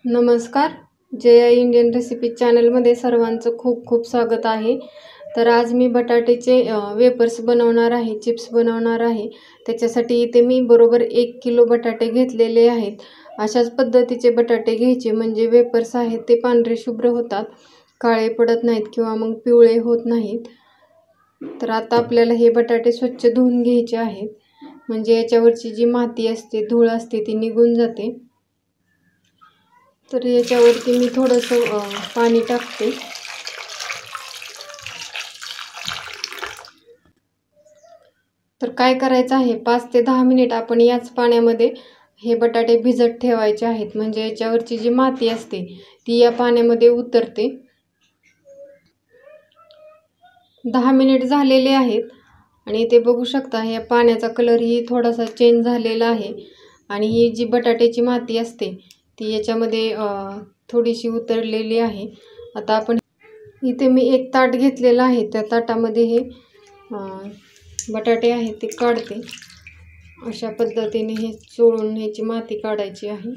नमस्कार. जय Indian recipe चॅनलमध्ये सर्वांचं खूप खूप स्वागत आहे. तर आज मी बटाट्याचे वेपर्स बनवणार आहे, चिप्स बनवणार आहे. त्याच्यासाठी इथे मी बरोबर 1 किलो बटाटे घेतलेले आहेत. अशाच पद्धतीचे बटाटे घ्यायचे म्हणजे वेपर्स आहेत ते पांढरे शुभ्र होतात, काळे पडत नाहीत किंवा मग पिवळे होत नाहीत. तर आता आपल्याला हे बटाटे स्वच्छ धुवून घ्यायचे आहेत, म्हणजे याच्यावरची जी माती असते, धूळ असते ती निघून जाते. तर याच्यावरती मी थोडंसं पाणी टाकते. तर काय करायचं आहे, 5 ते 10 मिनिट आपण याच पाण्यामध्ये हे बटाटे भिजत ठेवायचे आहेत, म्हणजे याच्यावरची जी माती असते ती या पाण्यामध्ये उतरते. 10 मिनिट झालेले आहेत आणि इथे बघू शकता या पाण्याचा कलरही थोडासा चेंज झालेला आहे आणि ही जी बटाट्याची माती असते ती याच्यामध्ये थोडीशी उतरलेली आहे. आता आपण इथे मी एक ताट घेतलेला आहे, त्या ताटामध्ये हे बटाटे आहेत ते काढते. अशा पद्धतीने हे चोळून ह्याची माती काढायची आहे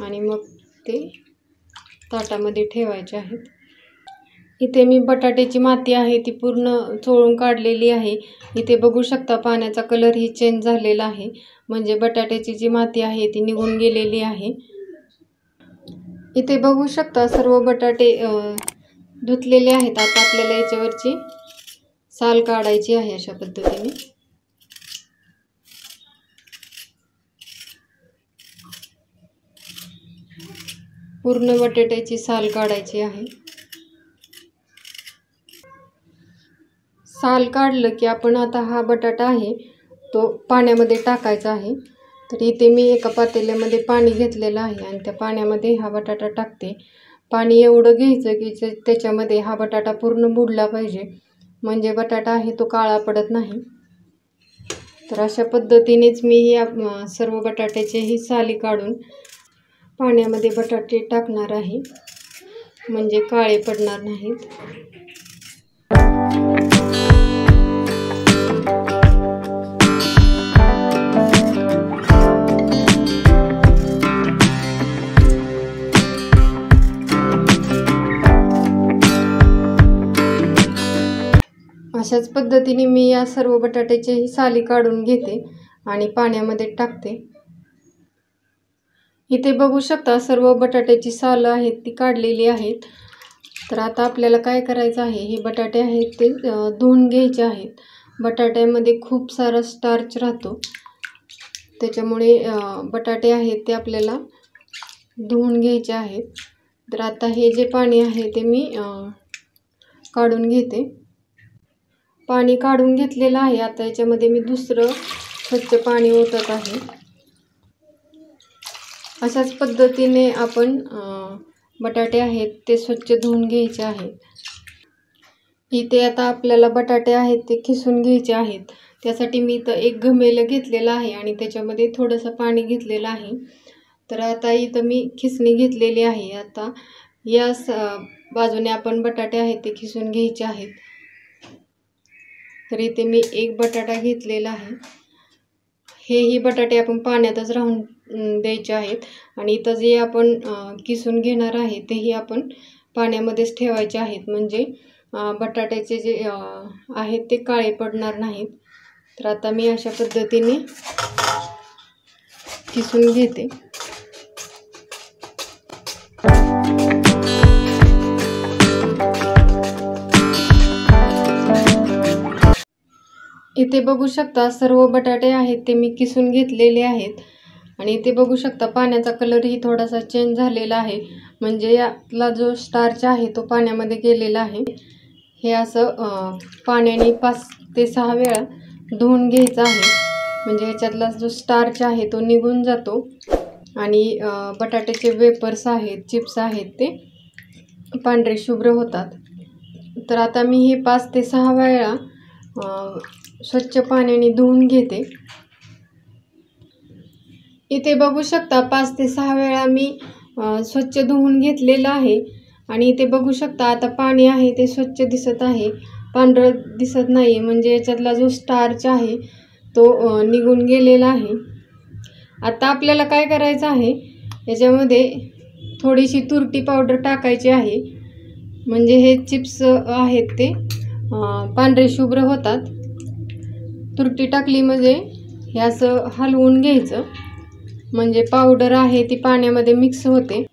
आणि मग ते ताटामध्ये ठेवायचे आहेत. इथे मी बटाट्याची माती आहे ती पूर्ण चोळून काढलेली आहे. इथे बघू शकता पाण्याचा कलरही चेंज झालेला आहे, म्हणजे बटाट्याची जी माती आहे ती निघून गेलेली आहे. इथे बघू शकता सर्व बटाटे धुतलेले आहेत. आता आपल्याला याच्यावरची साल काढायची आहे अशा पद्धतीने. पूर्ण बटाट्याची साल काढायची आहे. साल काढलं की आपण आता हा बटाटा आहे तो पाण्यामध्ये टाकायचा आहे. तर इथे मी एका पातेल्यामध्ये पाणी घेतलेलं आहे आणि त्या पाण्यामध्ये हा बटाटा टाकते. पाणी एवढं घ्यायचं की त्याच्यामध्ये हा बटाटा पूर्ण बुडला पाहिजे, म्हणजे बटाटा आहे तो काळा पडत नाही. तर अशा पद्धतीनेच मी या सर्व बटाट्याचेही साली काढून पाण्यामध्ये बटाटे टाकणार आहे, म्हणजे काळे पडणार नाहीत. अशाच पद्धतीने मी या सर्व बटाट्याचेही साली काढून घेते आणि पाण्यामध्ये टाकते. इथे बघू शकता सर्व बटाट्याची सालं आहेत ती काढलेली आहेत. तर आता आपल्याला काय करायचं आहे, हे बटाटे आहेत ते धुवून घ्यायचे आहेत. बटाट्यामध्ये खूप सारा स्टार्च राहतो, त्याच्यामुळे बटाटे आहेत ते आपल्याला धुवून घ्यायचे आहेत. तर आता हे जे पाणी आहे ते मी काढून घेते. पाणी काढून घेतलेलं आहे. आता याच्यामध्ये मी दुसरं स्वच्छ पाणी ओतत आहे. अशाच पद्धतीने आपण बटाटे आहेत ते स्वच्छ धुवून घ्यायचे आहेत. इथे आता आपल्याला बटाटे आहेत ते खिसून घ्यायचे आहेत. त्यासाठी मी इथं एक घमेलं घेतलेलं आहे आणि त्याच्यामध्ये थोडंसं पाणी घेतलेलं आहे. तर आता इथं मी खिसणी घेतलेली आहे. आता या बाजूने आपण बटाटे आहेत ते खिसून घ्यायचे आहेत. तर इथे मी एक बटाटा घेतलेला आहे. हेही बटाटे आपण पाण्यातच राहून द्यायचे आहेत आणि इथं जे आपण किसून घेणार आहे तेही आपण पाण्यामध्येच ठेवायचे आहेत, म्हणजे बटाट्याचे जे आहेत ते काळे पडणार नाहीत. तर आता मी अशा पद्धतीने किसून घेते. इथे बघू शकता सर्व बटाटे आहेत ते मी किसून घेतलेले आहेत आणि इथे बघू शकता पाण्याचा कलरही थोडासा चेंज झालेला आहे, म्हणजे यातला जो स्टार्च आहे तो पाण्यामध्ये गेलेला आहे. हे असं पाण्याने 5 ते 6 वेळा धुवून घ्यायचं आहे, म्हणजे याच्यातला जो स्टार्च आहे तो निघून जातो आणि बटाट्याचे वेपर्स आहेत, चिप्स आहेत ते पांढरे शुभ्र होतात. तर आता मी हे 5 ते 6 वेळा स्वच्छ पाण्याने धुवून घेते. इथे बघू शकता 5 ते 6 वेळा मी स्वच्छ धुवून घेतलेलं आहे आणि इथे बघू शकता आता पाणी आहे ते स्वच्छ दिसत आहे, पांढरं दिसत नाही, म्हणजे याच्यातला जो स्टार्च आहे तो निघून गेलेला आहे. आता आपल्याला काय करायचं आहे, याच्यामध्ये थोडीशी तुरटी पावडर टाकायची आहे, म्हणजे हे चिप्स आहेत ते पांढरे शुभ्र होतात. तुरटी टाकली म्हणजे हे असं हलवून घ्यायचं, म्हणजे पावडर आहे ती पाण्यामध्ये मिक्स होते.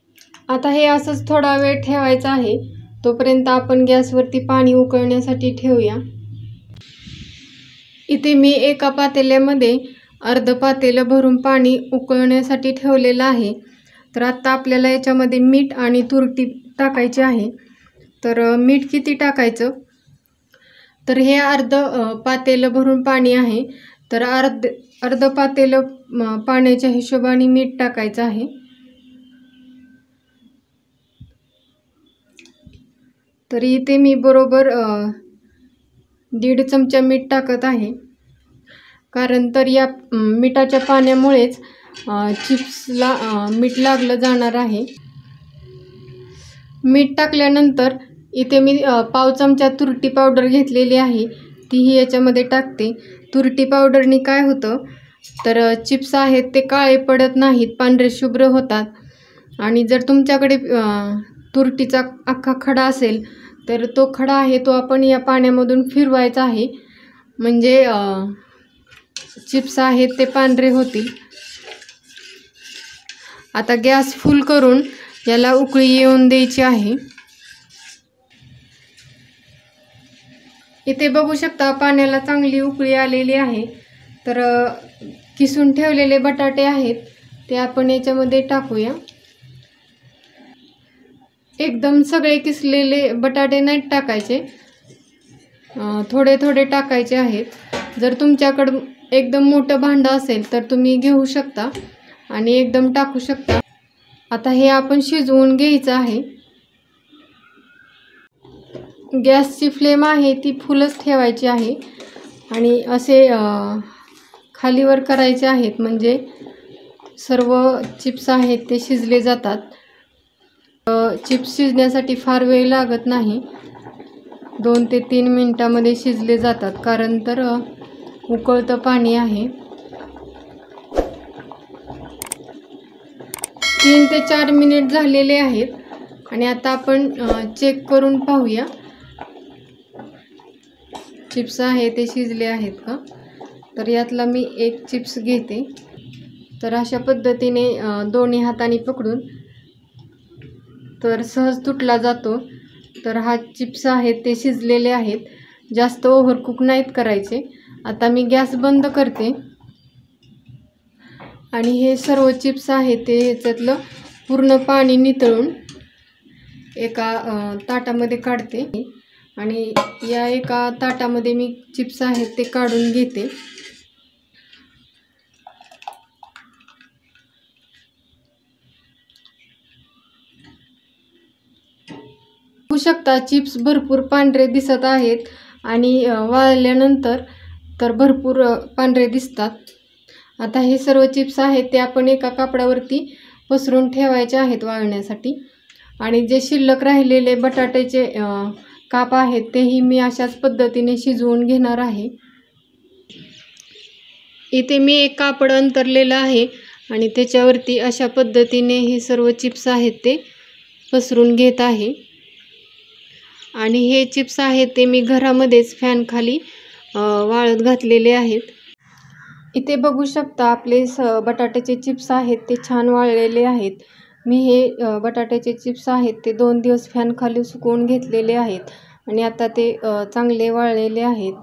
आता हे असंच थोडा वेळ ठेवायचं आहे. तोपर्यंत आपण गॅसवरती पाणी उकळण्यासाठी ठेवूया. इथे मी एका पातेल्यामध्ये अर्ध पातेलं भरून पाणी उकळण्यासाठी ठेवलेलं आहे. तर आता आपल्याला याच्यामध्ये मीठ आणि तुरटी टाकायची आहे. तर मीठ किती टाकायचं, तर हे अर्ध पातेलं भरून पाणी आहे, तर अर्ध पातेलं पाण्याच्या हिशोबाने मीठ टाकायचं आहे. तर इथे मी बरोबर 1.5 चमचा मीठ टाकत आहे, कारण तर या मिठाच्या पाण्यामुळेच चिप्सला मीठ लागलं जाणार आहे. मीठ टाकल्यानंतर इथे मी पाव चमचा तुरटी पावडर घेतलेली आहे, तीही याच्यामध्ये टाकते. तुरटी पावडरनी काय होतं, तर चिप्स आहेत ते काळे पडत नाहीत, पांढरे शुभ्र होतात. आणि जर तुमच्याकडे तुरटीचा अख्खा खडा असेल तर तो खडा आहे तो आपण या पाण्यामधून फिरवायचा आहे, म्हणजे चिप्स आहेत ते पांढरे होतील. आता गॅस फुल करून याला उकळी येऊन द्यायची आहे. इथे बघू शकता पाण्याला चांगली उकळी आलेली आहे. तर किसून ठेवलेले बटाटे आहेत ते आपण याच्यामध्ये टाकूया. एकदम सगळे किसलेले बटाटे नाही टाकायचे, थोडे थोडे टाकायचे आहेत. जर तुमच्याकडं एकदम मोठं भांडं असेल तर तुम्ही घेऊ शकता आणि एकदम टाकू शकता. आता हे आपण शिजवून घ्यायचं आहे. गॅसची फ्लेम आहे ती फुलच ठेवायची आहे आणि असे खालीवर करायचे आहेत, म्हणजे सर्व चिप्स आहेत ते शिजले जातात. चिप्स शिजण्यासाठी फार वेळ लागत नाही, 2 ते 3 मिनिटामध्ये शिजले जातात, कारण तर उकळतं पाणी आहे. 3 ते 4 मिनिट झालेले आहेत आणि आता आपण चेक करून पाहूया चिप्स आहे ते शिजले आहेत का. तर यातला मी एक चिप्स घेते. तर अशा पद्धतीने दोन्ही हाताने पकडून तर सहज तुटला जातो. तर हा चिप्स आहेत ते शिजलेले आहेत, जास्त ओव्हरकुक नाहीत करायचे. आता मी गॅस बंद करते आणि हे सर्व चिप्स आहेत ते ह्याच्यातलं पूर्ण पाणी नितळून एका ताटामध्ये काढते आणि या एका ताटामध्ये मी चिप्स आहेत ते काढून घेते. बघू शकता चिप्स भरपूर पांढरे दिसत आहेत आणि वाळल्यानंतर तर भरपूर पांढरे दिसतात. आता हे सर्व चिप्स आहेत ते आपण एका कापडावरती पसरून ठेवायचे आहेत वाळण्यासाठी. आणि जे शिल्लक राहिलेले बटाट्याचे काप आहेत तेही मी अशाच पद्धतीने शिजवून घेणार आहे. इथे मी एक कापड अंतरलेलं आहे आणि त्याच्यावरती अशा पद्धतीने हे सर्व चिप्स आहेत ते पसरून घेत आहे. आणि हे चिप्स आहेत ते मी घरामध्येच फॅन खाली वाळत घातलेले आहेत. इथे बघू शकता आपले बटाट्याचे चिप्स आहेत ते छान वाळलेले आहेत. मी हे बटाट्याचे चिप्स आहेत ते 2 दिवस फॅन खाली सुकवून घेतलेले आहेत आणि आता ते चांगले वाळलेले आहेत.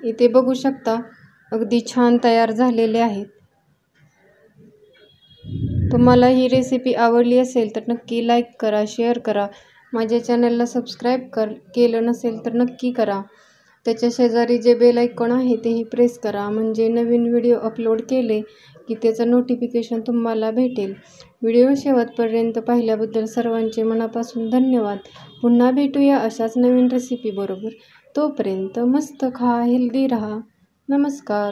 इथे बघू शकता अगदी छान तयार झालेले आहेत. तुम्हाला ही रेसिपी आवडली असेल तर नक्की लाईक करा, शेअर करा. माझ्या चॅनलला सबस्क्राईब केलं नसेल तर नक्की करा. त्याच्या शेजारी जे बेल आयकॉन आहे तेही प्रेस करा, म्हणजे नवीन व्हिडिओ अपलोड केले की त्याचं नोटिफिकेशन तुम्हाला भेटेल. व्हिडिओ शेवटपर्यंत पाहिल्याबद्दल सर्वांचे मनापासून धन्यवाद. पुन्हा भेटूया अशाच नवीन रेसिपी बरोबर. तोपर्यंत मस्त खा, हेल्दी राहा. नमस्कार.